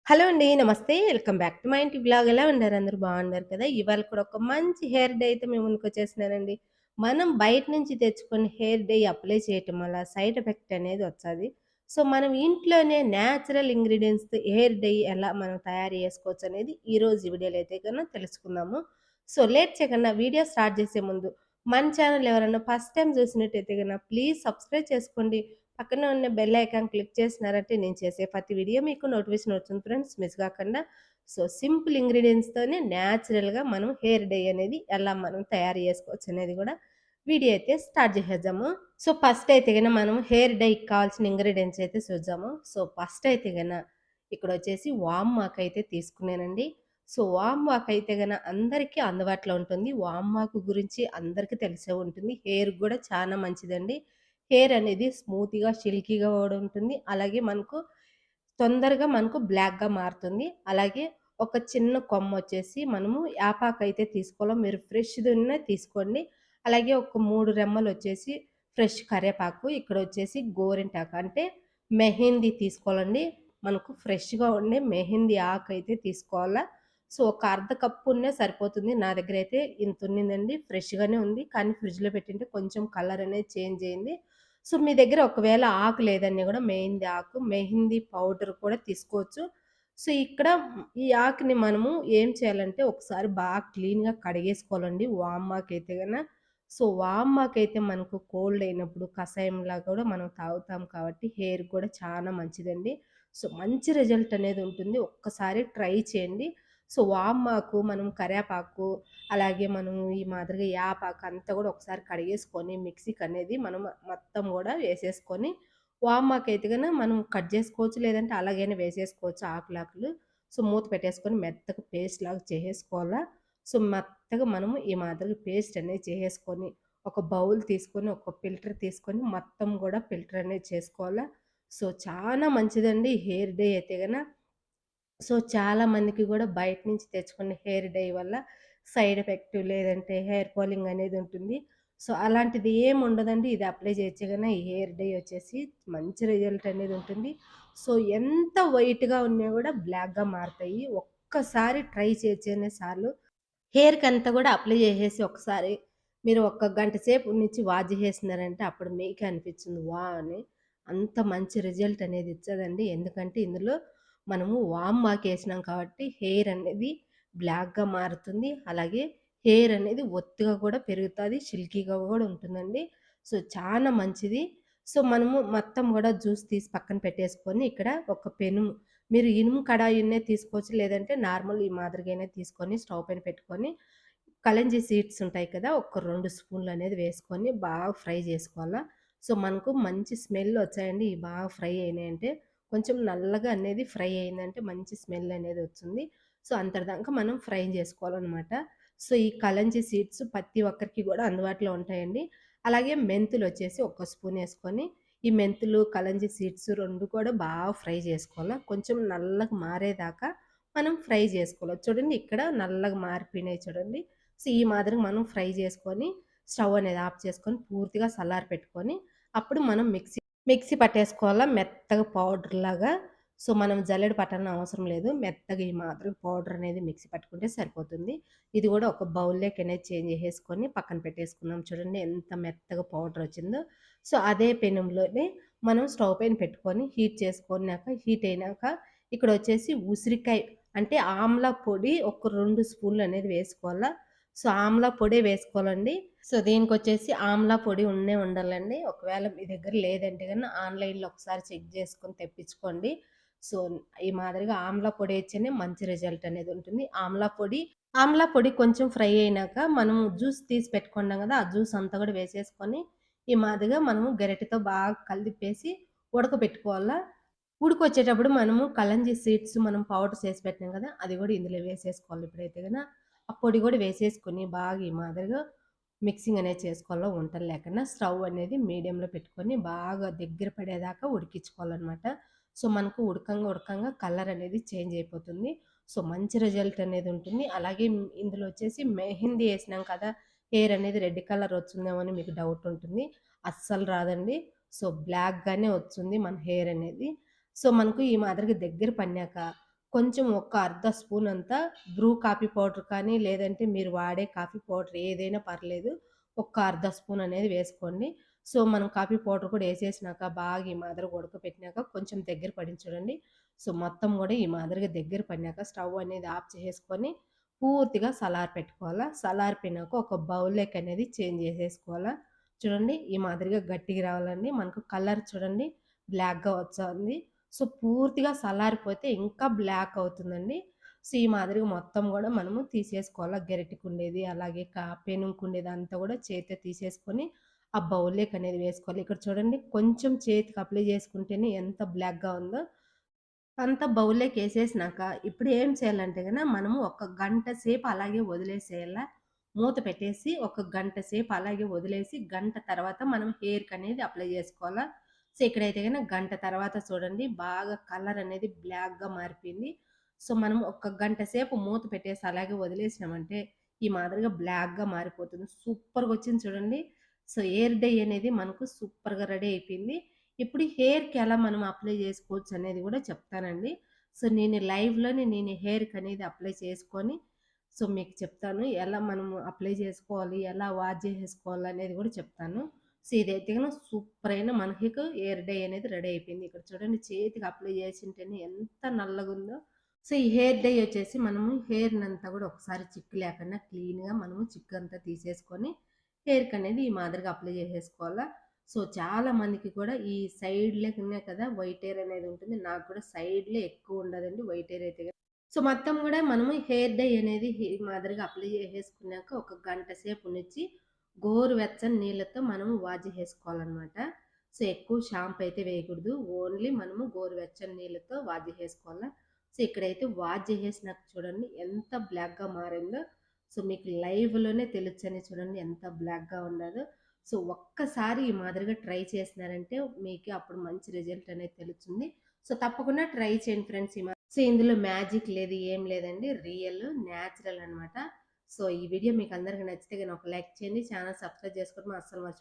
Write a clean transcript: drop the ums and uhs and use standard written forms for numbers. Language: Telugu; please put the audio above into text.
హలో అండి. నమస్తే. వెల్కమ్ బ్యాక్ టు మై ఇంటి వ్లాగ్. ఎలా ఉన్నారు? అందరూ బాగున్నారు కదా! ఇవాళ కూడా ఒక మంచి హెయిర్ డే అయితే మీ ముందుకొచ్చేసినానండి. మనం బయట నుంచి తెచ్చుకొని హెయిర్ డే అప్లై చేయటం వల్ల సైడ్ ఎఫెక్ట్ అనేది వచ్చాది. సో, మనం ఇంట్లోనే నేచురల్ ఇంగ్రీడియెంట్స్‌తో హెయిర్ డై ఎలా మనం తయారు చేసుకోవచ్చనేది ఈరోజు వీడియోలో అయితే గనుక తెలుసుకుందాము. సో, లేట్ చేయకుండా వీడియో స్టార్ట్ చేసే ముందు మన ఛానల్ ఎవరైనా ఫస్ట్ టైమ్ చూసినట్టయితే గనుక ప్లీజ్ సబ్స్క్రైబ్ చేసుకోండి. పక్కనే ఉన్న బెల్ ఐకాన్ క్లిక్ చేసినారంటే నేను చేసే ప్రతి వీడియో మీకు నోటిఫికేషన్ వస్తుంది ఫ్రెండ్స్, మిస్ కాకుండా. సో సింపుల్ ఇంగ్రీడియంట్స్తోనే న్యాచురల్గా మనం హెయిర్ డై అనేది ఎలా మనం తయారు చేసుకోవచ్చు అనేది కూడా వీడియో అయితే స్టార్ట్ చేసేద్దాము. సో ఫస్ట్ అయితే గన మనం హెయిర్ డైకి కావాల్సిన ఇంగ్రీడియంట్స్ అయితే చూద్దాము. సో ఫస్ట్ అయితే గన ఇక్కడ వచ్చేసి వామ్ ఆకు అయితే తీసుకున్నానండి. సో వామ్ ఆకు అయితే గన అందరికీ అందుబాటులో ఉంటుంది. వామ్ ఆకు గురించి అందరికీ తెలిసే ఉంటుంది. హెయిర్ కూడా చాలా మంచిదండి. హెయిర్ అనేది స్మూత్‌గా, సిల్కీగా కూడా ఉంటుంది. అలాగే మనకు తొందరగా మనకు బ్లాక్‌గా మారుతుంది. అలాగే ఒక చిన్న కొమ్మొచ్చేసి మనము యాపాకైతే తీసుకోవాలో మీరు ఫ్రెష్‌దున్నే తీసుకోండి. అలాగే ఒక 3 రెమ్మలొచ్చేసి ఫ్రెష్ కరివేపాకు, ఇక్కడొచ్చేసి గోరింటాకు అంటే మెహందీ తీసుకోవాలండి. మనకు ఫ్రెష్‌గా ఉండే మెహందీ ఆకైతే తీసుకోవాలా. సో, ఒక అర్ధ కప్పు ఉన్న సరిపోతుంది. నా దగ్గరైతే ఇంతున్నిందండి. ఫ్రెష్‌గానే ఉంది. కానీ ఫ్రిడ్జ్‌లో పెట్టింటే కొంచెం కలర్ అనేది చేంజ్ అయింది. సో, మీ దగ్గర ఒకవేళ ఆకు లేదన్నా గూడా మెహందీ ఆకు, మెహందీ పౌడర్ కూడా తీసుకోవచ్చు. సో, ఇక్కడ ఈ ఆకుని మనము ఏం చేయాలంటే ఒకసారి బాగా క్లీన్‌గా కడిగేసుకోవాలండి వామాకైతే గన. సో, వామాకైతే మనకు కోల్డ్ అయినప్పుడు కషాయంలాగా కూడా మనం తాగుతాం కాబట్టి హెయిర్‌కి కూడా చాలా మంచిదండి. సో, మంచి రిజల్ట్ అనేది ఉంటుంది. ఒక్కసారి ట్రై చేయండి. సో, వామాకు, మనం కరివేపాకు, అలాగే మనం ఈ మాదిరిగా యాపాకు అంతా గూడా ఒకసారి కడిగేసుకొని మిక్సీకనేది మనం మొత్తం గూడా వేసేసుకొని, వామాకైతే గన మనం కట్ జేసుకోవచ్చు. లేదంటే అలాగైనా వేసేసుకోవచ్చు ఆకులాకులు. సో, మూత పెట్టేసుకొని మెత్తగా పేస్ట్‌లాగా చేసేసుకోవాలా. సో, మెత్తగా మనము ఈ మాదిరిగా పేస్ట్ అనేది చేసేసుకొని, ఒక బౌల్ తీసుకొని, ఒక ఫిల్టర్ తీసుకొని మొత్తం గూడా ఫిల్టర్ అనేది చేసుకోవాలా. సో, చానా మంచిదండి హెయిర్ డే అయితే గన. సో, చాలా మందికి గూడా బయట నుంచి తెచ్చుకున్న హెయిర్ డై వల్ల సైడ్ ఎఫెక్ట్ లేదంటే హెయిర్ ఫాలింగ్ అనేది ఉంటుంది. సో, అలాంటిది ఏముండదండి. ఇది అప్లై చేయొచ్చుగానే ఈ హెయిర్ డై వచ్చేసి మంచి రిజల్ట్ అనేది ఉంటుంది. సో, ఎంత వైట్‌గా ఉన్నా గూడా బ్లాక్‌గా మారతాయి. ఒక్కసారి ట్రై చేయొచ్చనే చాలు. హెయిర్‌కంతా గూడా అప్లై జేసేసి ఒకసారి మీరు ఒక గంట సేపు ఉంచి వాష్ జేసేసినారంటే అప్పుడు మీకే అనిపిచ్చింది వావ్! అని. అంత మంచి రిజల్ట్ అనేది ఇచ్చదండి. ఎందుకంటే ఇందులో మనము వామ్ ఆకేసినాం కాబట్టి హెయిర్ అనేది బ్లాక్‌గా మారుతుంది. అలాగే హెయిర్ అనేది ఒత్తుగా కూడా పెరుగుతాది. సిల్కీగా గూడా ఉంటుందండి. సో, చానా మంచిది. సో, మనము మొత్తం గూడా జ్యూస్ తీసి పక్కన పెట్టేసుకొని ఇక్కడ ఒక పెనుము, మీరు ఇనుము కడాయినే తీసుకోవచ్చు. లేదంటే నార్మల్ ఈ మాదిరిగైనా తీసుకొని స్టవ్ పైన పెట్టుకొని, కలంజీ సీడ్స్ ఉంటాయి కదా! ఒక 2 స్పూన్‌లనేది వేసుకొని బాగా ఫ్రై జేసుకోవాలా. సో, మనకు మంచి స్మెల్ వచ్చాయండి. ఇవి బాగా ఫ్రై అయినాయంటే, కొంచెం నల్లగా అనేది ఫ్రై అయిందంటే మంచి స్మెల్ అనేది వస్తుంది. సో, అంతటిదాకా మనం ఫ్రై జేసుకోవాలనమాట. సో, ఈ కలంజీ సీడ్స్ ప్రతి ఒక్కరికి గూడా అందుబాటులో ఉంటాయండి. అలాగే మెంతులొచ్చేసి ఒక స్పూన్ ఏసుకొని, ఈ మెంతులు, కలంజీ సీడ్స్ 2 కూడా బాగా ఫ్రై జేసుకోవాలా. కొంచెం నల్లగా మారేదాకా మనం ఫ్రై జేసుకోవాలి. చూడండి ఇక్కడ నల్లగా మారిపోయినాయి చూడండి. సో, ఈ మాదిరిగా మనం ఫ్రై జేసుకొని, స్టవ్ అనేది ఆఫ్ చేసుకొని, పూర్తిగా చల్లారపెట్టుకొని, అప్పుడు మనం మిక్సీ పట్టేసుకోవాలా మెత్తగా పౌడర్‌లాగా. సో, మనం జల్లెడ పట్టనవసరం అవసరం లేదు. మెత్తగా ఈ మాదిరిగా పౌడర్ అనేది మిక్సీ పట్టుకుంటే సరిపోతుంది. ఇది గూడా ఒక బౌల్‌లోకనేది చేంజ్ జేసేసుకొని పక్కన పెట్టేసుకుందాం. చూడండి ఎంత మెత్తగా పౌడర్ వచ్చిందో. సో, అదే పెనంలోనే మనం స్టవ్ పైన పెట్టుకొని హీట్ అయినాక ఇక్కడొచ్చేసి ఉసిరికాయ అంటే ఆమ్లా పొడి ఒక 2 స్పూన్‌లనేది వేసుకోవాలా. సో, ఆమ్లా పొడే వేసుకోవాలండి. సో, దీనికొచ్చేసి ఆమ్లా పొడి ఉండాలండి. ఒకవేళ మీ దగ్గర లేదంటే గనుక ఆన్‌లైన్‌లో ఒకసారి చెక్ చేసుకొని తెప్పించుకోండి. సో, ఈ మాదిరిగా ఆమ్లా పొడి ఏస్తేనే మంచి రిజల్ట్ అనేది ఉంటుంది. ఆమ్లా పొడి కొంచెం ఫ్రై అయినాక మనము జ్యూస్ తీసి పెట్టుకున్నాం గదా! ఆ జ్యూస్ అంతా గూడా వేసేసుకొని, ఈ మాదిరిగా మనము గరిటెతో బాగా కలిపేసి ఉడకబెట్టుకోవాలా. ఉడికొచ్చేటప్పుడు మనము కలంజీ సీడ్స్ మనం పౌడర్ చేసి పెట్టినాం గదా! అది గూడా ఇందులో వేసేసుకోవాలి ఇప్పుడైతే గన. ఆ పొడి గూడా వేసేసుకొని బాగా ఈ మాదిరిగా మిక్సింగ్ అనేది చేసుకోవాలా వంటలు లేకుండా. స్టవ్ అనేది మీడియంలో పెట్టుకొని బాగా దగ్గర పడేదాకా ఉడికించుకోవాలనమాట. సో, మనకు ఉడకంగా కలర్ అనేది చేంజ్ అయిపోతుంది. సో, మంచి రిజల్ట్ అనేది ఉంటుంది. అలాగే ఇందులో వచ్చేసి మెహందీ ఏసినాం కదా! హెయిర్ అనేది రెడ్ కలర్ వస్తుందేమో అని మీకు డౌట్ ఉంటుంది. అస్సలు రాదండి. సో, బ్లాక్‌గానే వస్తుంది మన హెయిర్ అనేది. సో, మనకు ఈ మాదిరిగా దగ్గర పడినాక కొంచెం ఒక అర్ధ స్పూన్ అంతా బ్రూ కాఫీ పౌడర్ కానీ, లేదంటే మీరు వాడే కాఫీ పౌడర్ ఏదైనా పర్లేదు. ఒక అర్ధ స్పూన్ అనేది వేసుకోండి. సో, మనం కాఫీ పౌడర్ కూడా ఏసేసినాక బాగా ఈ మాదిరిగా ఉడకపెట్టినాక కొంచెం దగ్గర పడింది చూడండి. సో, మొత్తం గూడా ఈ మాదిరిగా దగ్గర పడినాక స్టవ్ అనేది ఆఫ్ చేసేసుకొని పూర్తిగా సలారపెట్టుకోవాలా. సలారిపోయినాక ఒక బౌల్‌లోకనేది చేంజ్ చేసేసుకోవాలా. చూడండి ఈ మాదిరిగా గట్టిగా రావాలండి. మనకు కలర్ చూడండి బ్లాక్‌గా వచ్చాంది. సో, పూర్తిగా సల్లారిపోతే ఇంకా బ్లాక్ అవుతుందండి. సో, ఈ మాదిరిగా మొత్తం గూడా మనము తీసేసుకోవాలా. గరిటెకుండేది, అలాగే పెనుంకుండేది అంతా గూడా చేత్తో తీసేసుకొని, ఆ బౌల్‌లోకనేది వేసుకోవాలి. ఇక్కడ చూడండి కొంచెం చేతికి అప్లై చేసుకుంటేనే ఎంత బ్లాక్‌గా ఉందో, అంతా బౌల్‌లోకేసేసినాక ఇప్పుడు ఏం చేయాలంటే మనము ఒక గంట సేపు అలాగే వదిలేసేయాల. మూత పెట్టేసి ఒక గంట సేపు అలాగే వదిలేసి, గంట తర్వాత మనం హెయిర్‌కనేది అప్లై జేసుకోవాలా. సో, ఇక్కడైతే గంట తర్వాత చూడండి బాగా కలర్ అనేది బ్లాక్‌గా మారిపోయింది. సో, మనం ఒక గంట సేపు మూత పెట్టేసి అలాగే వదిలేసినామంటే, ఈ మాదిరిగా బ్లాక్‌గా మారిపోతుంది. సూపర్‌గొచ్చింది చూడండి. సో, హెయిర్ డై అనేది మనకు సూపర్‌గా రెడీ అయిపోయింది. ఇప్పుడు హెయిర్‌కి ఎలా మనం అప్లై జేసుకోవచ్చు అనేది గూడా చెప్తానండి. సో, నేను లైవ్‌లోనే నేను హెయిర్‌కనేది అప్లై చేసుకొని, సో, మీకు చెప్తాను. ఎలా మనము అప్లై జేసుకోవాలి, ఎలా వాష్ జేసేసుకోవాలనేది గూడా చెప్తాను. సో, ఇదైతే సూపరైన మనకికు హెయిర్ డై అనేది రెడీ అయిపోయింది. ఇక్కడ చూడండి చేతికి అప్లై జేసింటేనే ఎంత నల్లగుందో. సో, ఈ హెయిర్ డై వచ్చేసి మనము హెయిర్‌నంతా గూడా ఒకసారి చిక్కు లేకుండా క్లీన్‌గా మనము చిక్కంతా తీసేసుకొని, హెయిర్‌కనేది ఈ మాదిరిగా అప్లై జేసేసుకోవాలా. సో, చాలా మందికి కూడా ఈ సైడ్‌లకున్నాయి కదా! వైట్ హెయిర్ అనేది ఉంటుంది. నాకు కూడా సైడ్‌లే ఎక్కువ ఉండదండి వైట్ హెయిర్ అయితే. సో, మొత్తం గూడా మనము హెయిర్ డై అనేది మాదిరిగా అప్లై జేసేసుకున్నాక ఒక గంట సేపు ఉంచి, గోరువెచ్చని నీళ్ళతో మనము వాష్ జేసేసుకోవాలనమాట. సో, ఎక్కువ షాంపూ అయితే వేయకూడదు. ఓన్లీ మనము గోరువెచ్చని నీళ్ళతో వాష్ జేసేసుకోవాలా. సో, ఇక్కడైతే వాష్ జేసేసినాక చూడండి ఎంత బ్లాక్‌గా మారిందో. సో, మీకు లైవ్‌లోనే తెలుచ్చని చూడండి ఎంత బ్లాక్‌గా ఉండాదో. సో, ఒక్కసారి ఈ మాదిరిగా ట్రై చేసినారంటే మీకు అప్పుడు మంచి రిజల్ట్ అనేది తెలుస్తుంది. సో, తప్పకుండా ట్రై చేయండి ఫ్రెండ్స్. సో, ఇందులో మ్యాజిక్ లేదు, ఏం లేదండి. రియల్, న్యాచురల్ అనమాట. సో, ఈ వీడియో మీకు అందరికి నచ్చితే గనక ఒక లైక్ చేయండి. ఛానెల్ సబ్స్క్రైబ్ చేసుకోవడం అస్సలు మర్చిపోకండి.